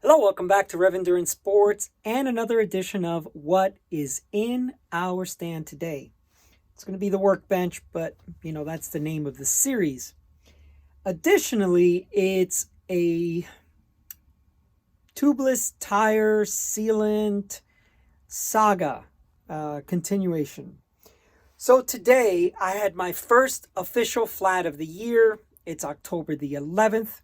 Hello, welcome back to Rev Endurance Sports and another edition of What is in Our Stand Today. It's going to be the workbench, but that's the name of the series. Additionally, it's a tubeless tire sealant saga continuation. So today I had my first official flat of the year. It's October the 11th.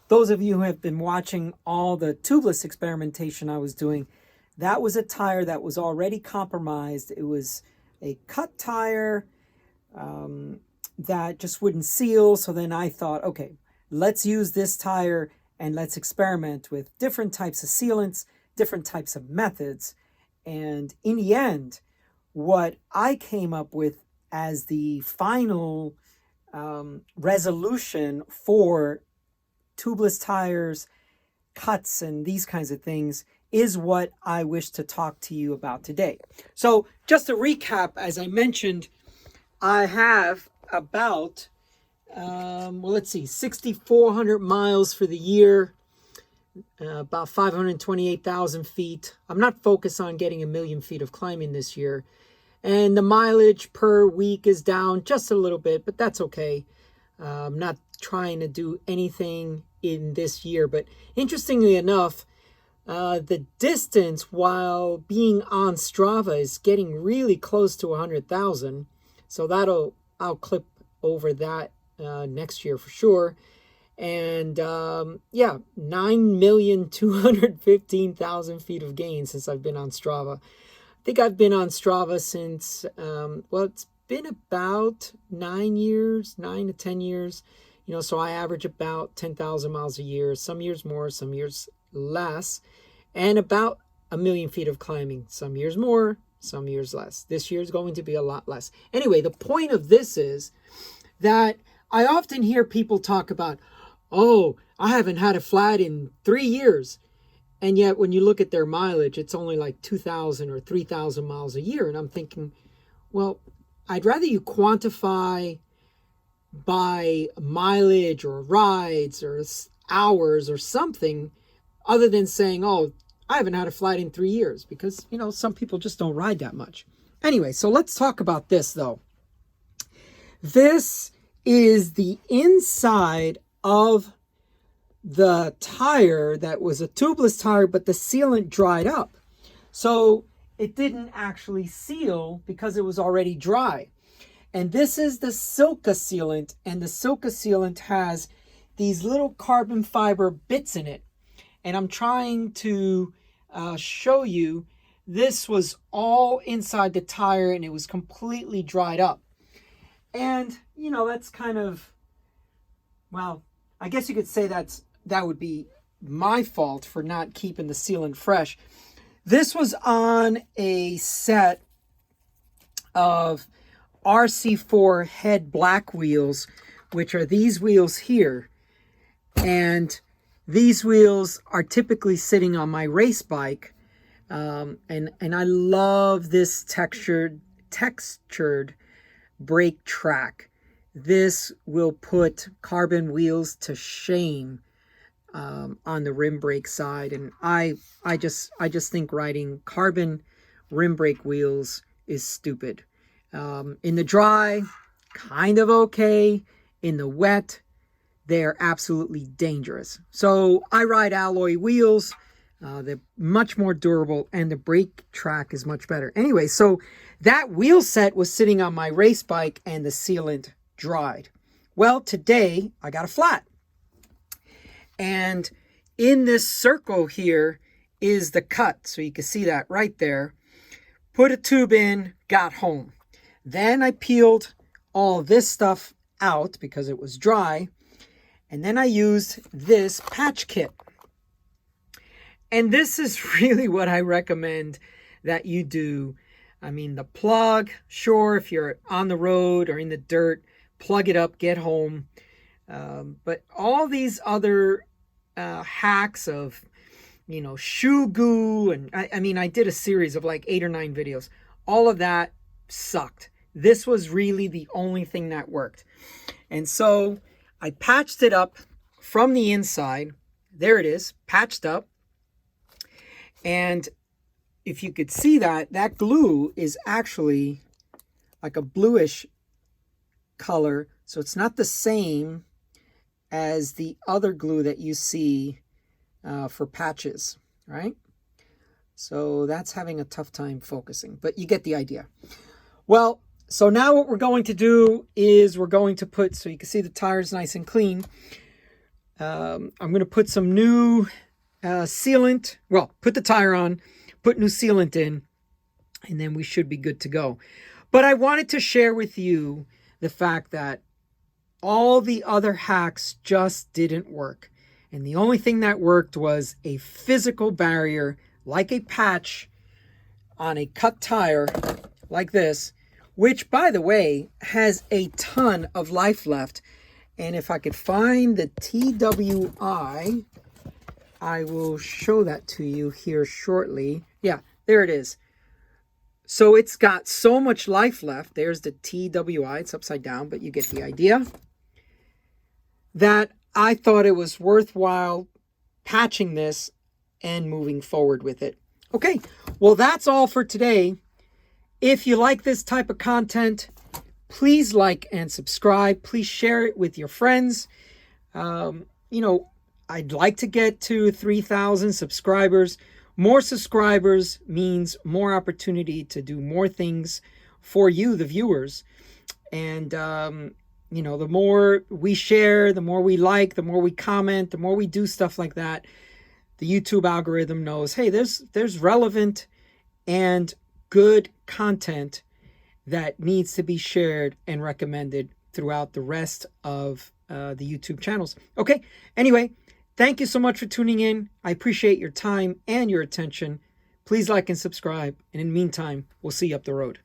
Those of you who have been watching all the tubeless experimentation I was doing, that was a tire that was already compromised. It was a cut tire that just wouldn't seal. So then I thought, okay, let's use this tire and let's experiment with different types of sealants, different types of methods. And in the end, what I came up with as the final resolution for tubeless tires, cuts, and these kinds of things is what I wish to talk to you about today. So just to recap, as I mentioned, I have about, 6,400 miles for the year, about 528,000 feet. I'm not focused on getting 1,000,000 feet of climbing this year. And the mileage per week is down just a little bit, but that's okay. I'm not trying to do anything in this year, but interestingly enough, the distance while being on Strava is getting really close to 100,000. So I'll clip over that next year for sure. And 9,215,000 feet of gain since I've been on Strava. I think I've been on Strava since, it's been about 9 to 10 years. So I average about 10,000 miles a year, some years more, some years less, and about 1,000,000 feet of climbing, some years more, some years less. This year is going to be a lot less. Anyway, the point of this is that I often hear people talk about, oh, I haven't had a flat in 3 years. And yet when you look at their mileage, it's only like 2,000 or 3,000 miles a year. And I'm thinking, well, I'd rather you quantify by mileage or rides or hours or something other than saying, oh, I haven't had a flat in 3 years, because, some people just don't ride that much. Anyway, so let's talk about this though. This is the inside of the tire that was a tubeless tire, but the sealant dried up. So it didn't actually seal because it was already dry. And this is the Silca Sealant, and the Silca Sealant has these little carbon fiber bits in it. And I'm trying to show you, this was all inside the tire and it was completely dried up. And, that's kind of, I guess you could say that would be my fault for not keeping the sealant fresh. This was on a set of RC4 head black wheels, which are these wheels here. And these wheels are typically sitting on my race bike. And I love this textured brake track. This will put carbon wheels to shame on the rim brake side. And I just think riding carbon rim brake wheels is stupid. In the dry, kind of okay. In the wet, they're absolutely dangerous. So I ride alloy wheels. They're much more durable and the brake track is much better. Anyway, so that wheel set was sitting on my race bike and the sealant dried. Well, today I got a flat. And in this circle here is the cut. So you can see that right there. Put a tube in, got home. Then I peeled all this stuff out because it was dry. And then I used this patch kit. And this is really what I recommend that you do. I mean, the plug, sure, if you're on the road or in the dirt, plug it up, get home. But all these other hacks of, shoe goo, and I did a series of like 8 or 9 videos. All of that sucked. This was really the only thing that worked. And so I patched it up from the inside. There it is, patched up. And if you could see that glue is actually like a bluish color. So it's not the same as the other glue that you see for patches, right? So that's having a tough time focusing, but you get the idea. Well, so now what we're going to do is we're going to put, so you can see the tire's nice and clean. I'm going to put some new sealant. Well, put the tire on, put new sealant in, and then we should be good to go. But I wanted to share with you the fact that all the other hacks just didn't work. And the only thing that worked was a physical barrier, like a patch on a cut tire like this, which, by the way, has a ton of life left. And if I could find the TWI, I will show that to you here shortly. Yeah, there it is. So it's got so much life left. There's the TWI. It's upside down, but you get the idea. That I thought it was worthwhile patching this and moving forward with it. Okay, well, that's all for today. If you like this type of content, please like and subscribe. Please share it with your friends. I'd like to get to 3,000 subscribers. More subscribers means more opportunity to do more things for you, the viewers. And, the more we share, the more we like, the more we comment, the more we do stuff like that, the YouTube algorithm knows, hey, there's relevant and good content that needs to be shared and recommended throughout the rest of the YouTube channels. Okay, anyway, thank you so much for tuning in. I appreciate your time and your attention. Please like and subscribe. And in the meantime, we'll see you up the road.